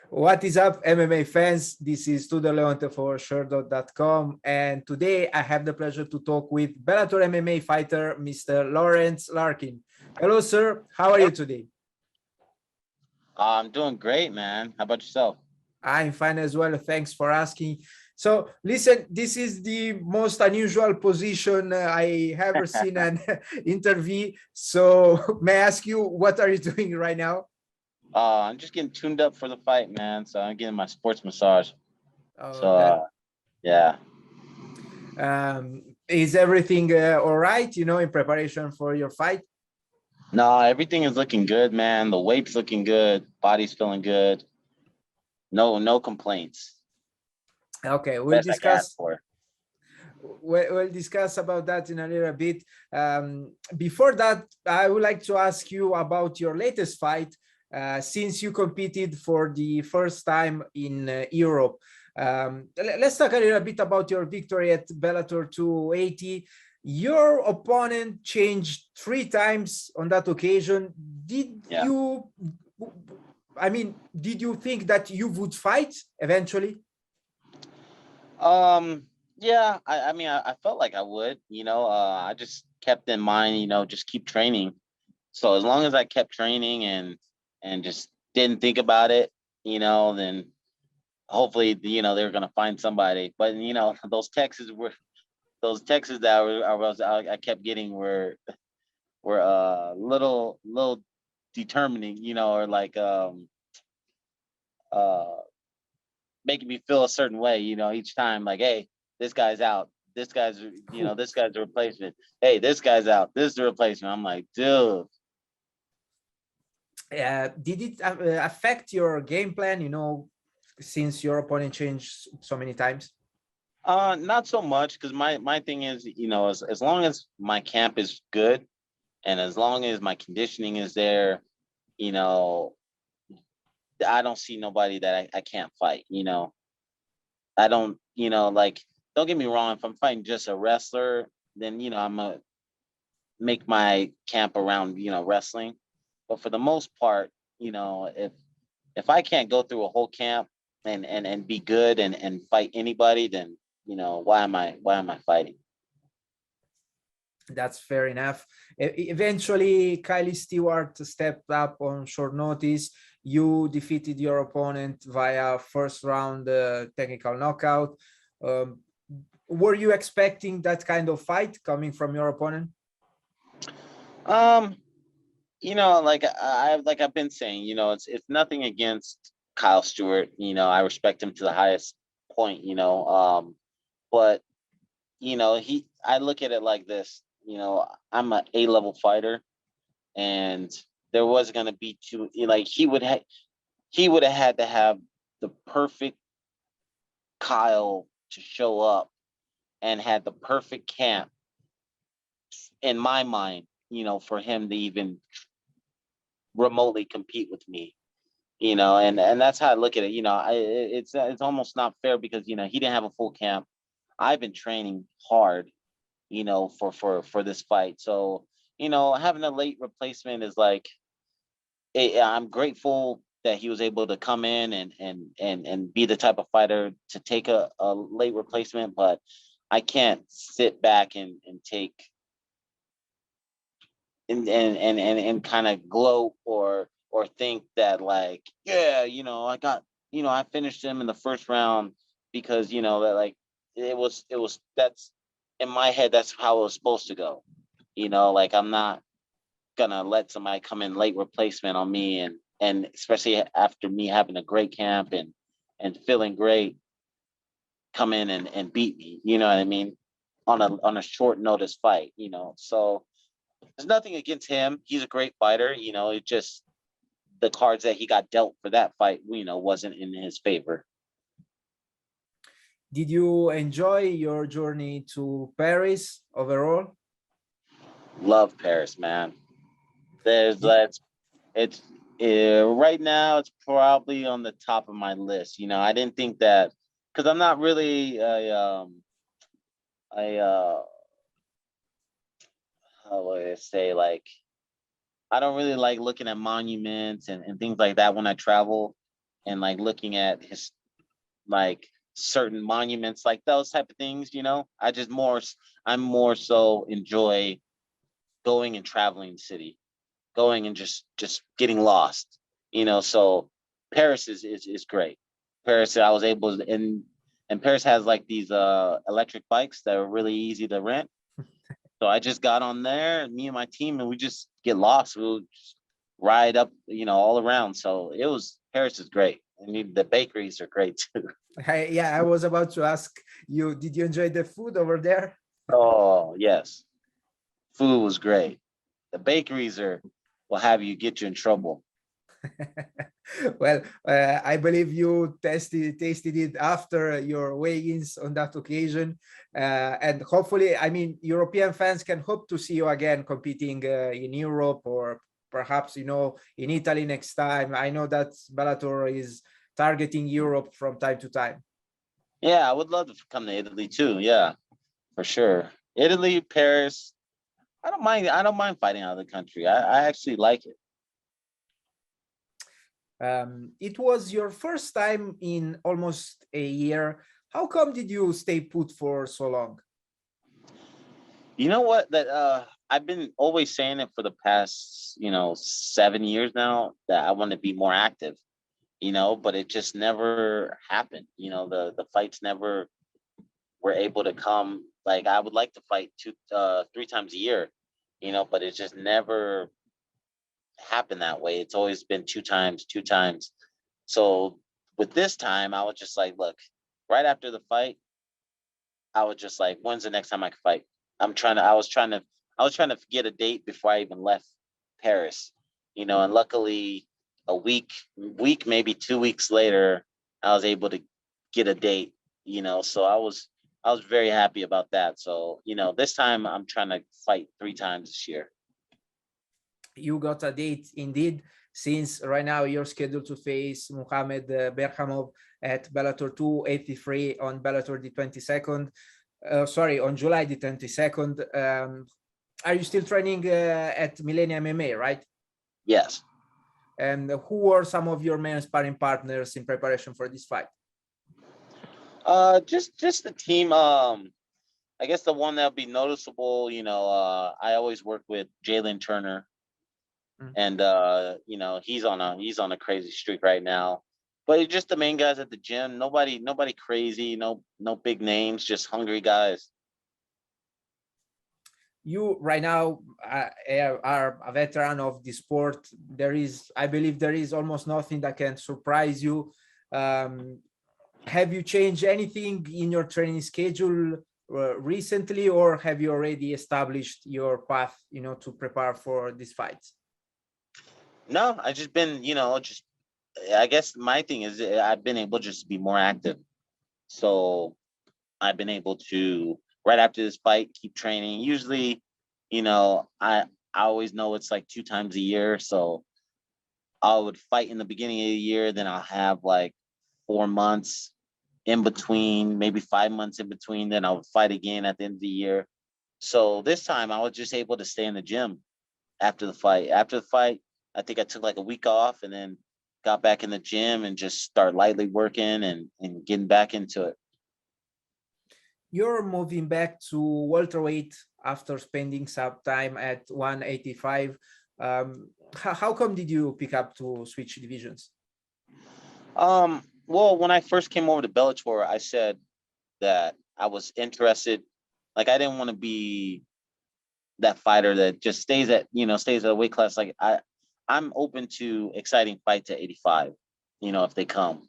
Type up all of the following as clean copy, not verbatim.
What is up, MMA fans? This is Tudor Leonte for Sherdog.com, and today I have the pleasure to talk with Bellator MMA fighter, Mr. Lorenz Larkin. Hello, sir. How are you today? I'm doing great, man. How about yourself? I'm fine as well. Thanks for asking. So, listen, this is the most unusual position I ever seen an interview. So, may I ask you, what are you doing right now? I'm just getting tuned up for the fight, man. So I'm getting my sports massage. Oh, So yeah. Is everything all right, in preparation for your fight? No, everything is looking good, man. The weight's looking good. Body's feeling good. No complaints. Okay, Best I can ask for. We'll discuss about that in a little bit. Before that, I would like to ask you about your latest fight, since you competed for the first time in Europe. Let's talk a little bit about your victory at Bellator 280. Your opponent changed 3 times on that occasion. Did you think that you would fight eventually? Yeah, I felt like I would, I just kept in mind, just keep training. So as long as I kept training and just didn't think about it, then hopefully, they were gonna find somebody. But those texts that I kept getting were little determining, or like making me feel a certain way, each time, like, hey, this guy's out. This guy's, this guy's a replacement. Hey, this guy's out. This is the replacement. I'm like, dude. Did it affect your game plan, since your opponent changed so many times? Not so much, because my thing is, as long as my camp is good and as long as my conditioning is there, I don't see nobody that I can't fight. I don't, like, don't get me wrong. If I'm fighting just a wrestler, then, I'm going to make my camp around, wrestling. But for the most part, if I can't go through a whole camp and be good and fight anybody, then, why am I fighting? That's fair enough. Eventually, Kyle Stewart stepped up on short notice. You defeated your opponent via first round technical knockout. Were you expecting that kind of fight coming from your opponent? Like I've been saying, it's nothing against Kyle Stewart. I respect him to the highest point. But I look at it like this. I'm an A-level fighter, and there was gonna be two. Like he would have had to have the perfect Kyle to show up and had the perfect camp in my mind, for him to even remotely compete with me. And that's how I look at it. It's almost not fair because he didn't have a full camp. I've been training hard, for this fight. So, having a late replacement is like, I'm grateful that he was able to come in and be the type of fighter to take a late replacement, but I can't sit back and take and kind of gloat or think that, like, yeah, I finished him in the first round because that, like, it was that's in my head, that's how it was supposed to go. Like, I'm not gonna let somebody come in late replacement on me, and especially after me having a great camp and feeling great, come in and beat me, you know what I mean, on a short notice fight. So there's nothing against him. He's a great fighter. It just, the cards that he got dealt for that fight, wasn't in his favor. Did you enjoy your journey to Paris overall? Love Paris, man. It's right now it's probably on the top of my list. I didn't think that, because I'm not really how would I say, like, I don't really like looking at monuments and things like that when I travel, and like looking at his like certain monuments, like those type of things. I just I'm more so enjoy going and traveling the city, going and just getting lost. So Paris is great. Paris, I was able to, and Paris has like these electric bikes that are really easy to rent. So I just got on there, me and my team, and we just get lost. We'll just ride up, all around. So Paris is great. I mean, the bakeries are great too. Yeah, I was about to ask you, did you enjoy the food over there? Oh yes, food was great. The bakeries will have you get you in trouble. Well, I believe you tasted it after your weigh-ins on that occasion, and hopefully, I mean, European fans can hope to see you again competing in Europe, or perhaps in Italy next time. I know that Bellator is targeting Europe from time to time. Yeah, I would love to come to Italy too. Yeah, for sure. Italy, Paris. I don't mind. I don't mind fighting out of the country. I actually like it. It was your first time in almost a year. How come did you stay put for so long? You know what? That I've been always saying it for the past 7 years now, that I want to be more active. But it just never happened. The fights never were able to come. Like I would like to fight 3 times a year, but it just never happened that way. It's always been 2 times, 2 times. So with this time, I was just like, look, right after the fight, I was just like, when's the next time I can fight? I was trying to get a date before I even left Paris, and luckily a week, maybe 2 weeks later, I was able to get a date, so I was very happy about that. So, this time I'm trying to fight 3 times this year. You got a date indeed, since right now you're scheduled to face Mukhamed Berkhamov at Bellator 283 on Bellator the 22nd. Sorry, on July the 22nd. Are you still training at Millennia MMA, right? Yes. And who are some of your main sparring partners in preparation for this fight? Just the team. I guess the one that'll be noticeable, I always work with Jalen Turner, and he's on a crazy streak right now. But it's just the main guys at the gym. Nobody crazy. No big names. Just hungry guys. You right now are a veteran of the sport. I believe there is almost nothing that can surprise you. Have you changed anything in your training schedule recently, or have you already established your path, to prepare for these fights? No, I just been, just I guess my thing is I've been able just to be more active. So I've been able to, right after this fight, keep training. Usually, I always know it's like 2 times a year. So I would fight in the beginning of the year, then I'll have like 4 months in between, maybe 5 months in between, then I would fight again at the end of the year. So this time I was just able to stay in the gym after the fight. After the fight, I think I took like a week off and then got back in the gym and just start lightly working and getting back into it. You're moving back to welterweight after spending some time at 185. How come did you pick up to switch divisions? Well, when I first came over to Bellator, I said that I was interested. Like I didn't want to be that fighter that just stays at a weight class. Like I'm open to exciting fights at 85, if they come,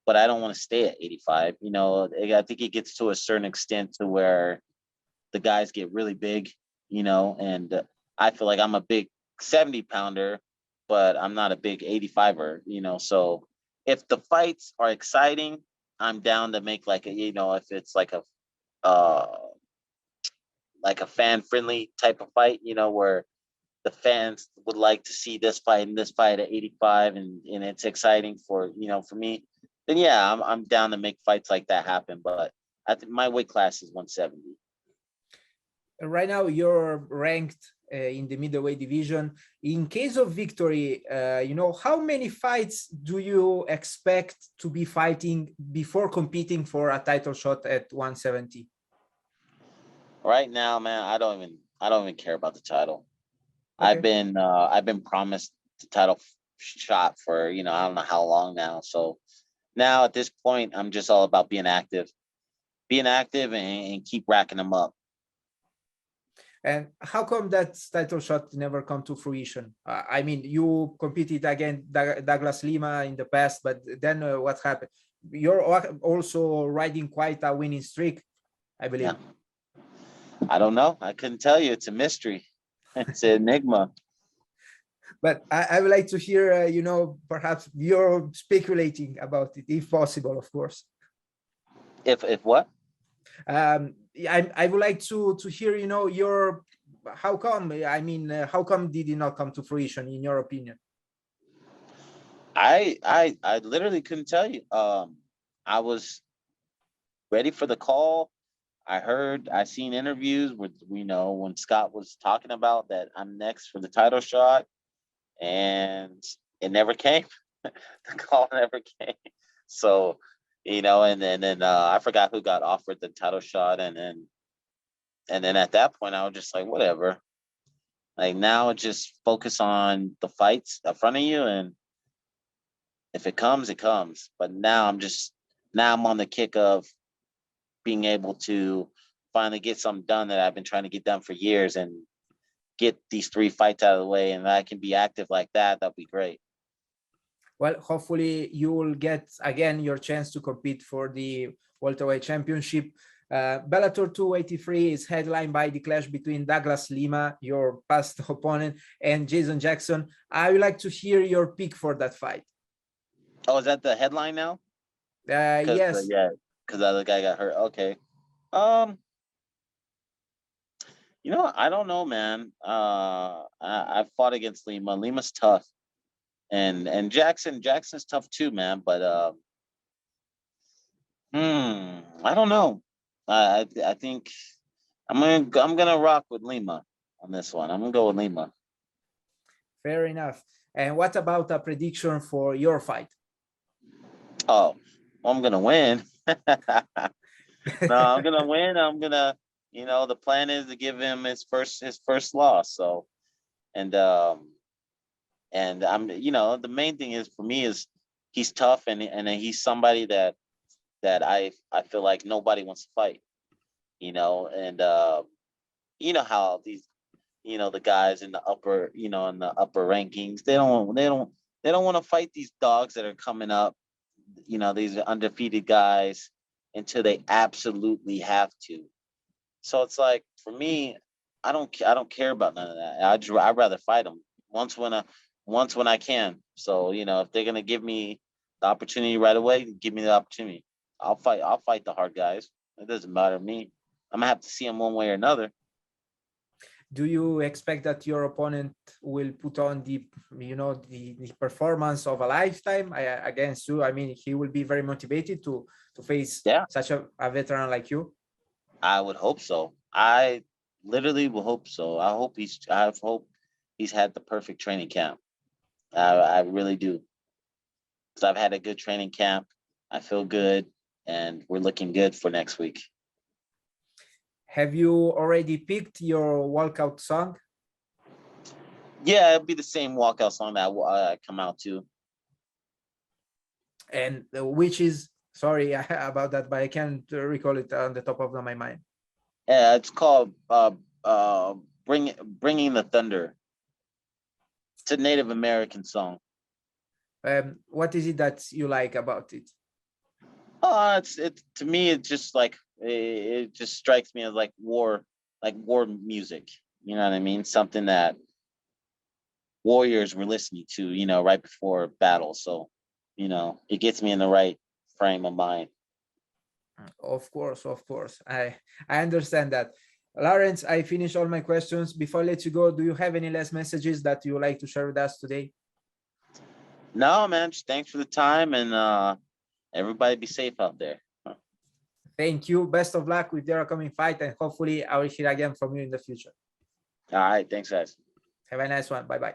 but I don't want to stay at 85. I think it gets to a certain extent to where the guys get really big, and I feel like I'm a big 70 pounder, but I'm not a big 85er, so if the fights are exciting, I'm down to make like if it's uh like a fan friendly type of fight, where the fans would like to see this fight and this fight at 85, and it's exciting for me, then yeah, I'm down to make fights like that happen. But I think my weight class is 170. Right now you're ranked in the middleweight division. In case of victory, how many fights do you expect to be fighting before competing for a title shot at 170? Right now, man, I don't even care about the title. Okay. I've been promised the title shot for, I don't know how long now. So now at this point, I'm just all about being active and keep racking them up. And how come that title shot never come to fruition? I mean, you competed against Douglas Lima in the past, but then what happened? You're also riding quite a winning streak, I believe. Yeah. I don't know. I couldn't tell you. It's a mystery. It's an enigma. But I would like to hear, perhaps you're speculating about it, if possible, of course. If what? I would like to hear, your, how come? I mean, how come did it not come to fruition, in your opinion? I literally couldn't tell you. I was ready for the call. I seen interviews with, when Scott was talking about that I'm next for the title shot, and it never came. The call never came. So, and then I forgot who got offered the title shot, and then at that point I was just like, whatever. Like, now just focus on the fights in front of you, and if it comes, it comes. But now I'm on the kick of being able to finally get something done that I've been trying to get done for years, and get these 3 fights out of the way, and I can be active like that. That'd be great. Well, hopefully you will get again your chance to compete for the welterweight championship. Bellator 283 is headlined by the clash between Douglas Lima, your past opponent, and Jason Jackson. I would like to hear your pick for that fight. Oh, is that the headline now? Yes. Yeah, because the other guy got hurt. Okay. I don't know, man. I fought against Lima. Lima's tough, and Jackson's tough too, man. But I don't know. I think I'm gonna rock with Lima on this one. I'm gonna go with Lima. Fair enough. And what about a prediction for your fight? Oh, well, I'm gonna win. No, I'm gonna win. I'm gonna, the plan is to give him his first loss. So, and I'm, the main thing is for me is he's tough, and he's somebody that I feel like nobody wants to fight, and how these, the guys in the upper, in the upper rankings, they don't want to fight these dogs that are coming up, these undefeated guys, until they absolutely have to. So it's like, for me, I don't care about none of that. I'd rather fight them once when I can. So, if they're gonna give me the opportunity right away, give me the opportunity. I'll fight the hard guys. It doesn't matter to me. I'm gonna have to see them one way or another. Do you expect that your opponent will put on the performance of a lifetime against you? I mean, he will be very motivated to face such a veteran like you. I would hope so. I literally will hope so. I hope he's had the perfect training camp. I really do, because I've had a good training camp. I feel good, and we're looking good for next week. Have you already picked your walkout song? Yeah, it'll be the same walkout song that I come out to. And which is, sorry about that, but I can't recall it on the top of my mind. Yeah, it's called Bringing the Thunder. It's a Native American song. What is it that you like about it? It's to me, it's just like, it just strikes me as like war music. You know what I mean? Something that warriors were listening to, right before battle. So, it gets me in the right frame of mind. Of course. I understand that. Lawrence, I finished all my questions. Before I let you go, do you have any last messages that you would like to share with us today? No, man, just thanks for the time, and everybody be safe out there. Thank you. Best of luck with your upcoming fight, and hopefully I will hear again from you in the future. All right. Thanks, guys. Have a nice one. Bye-bye.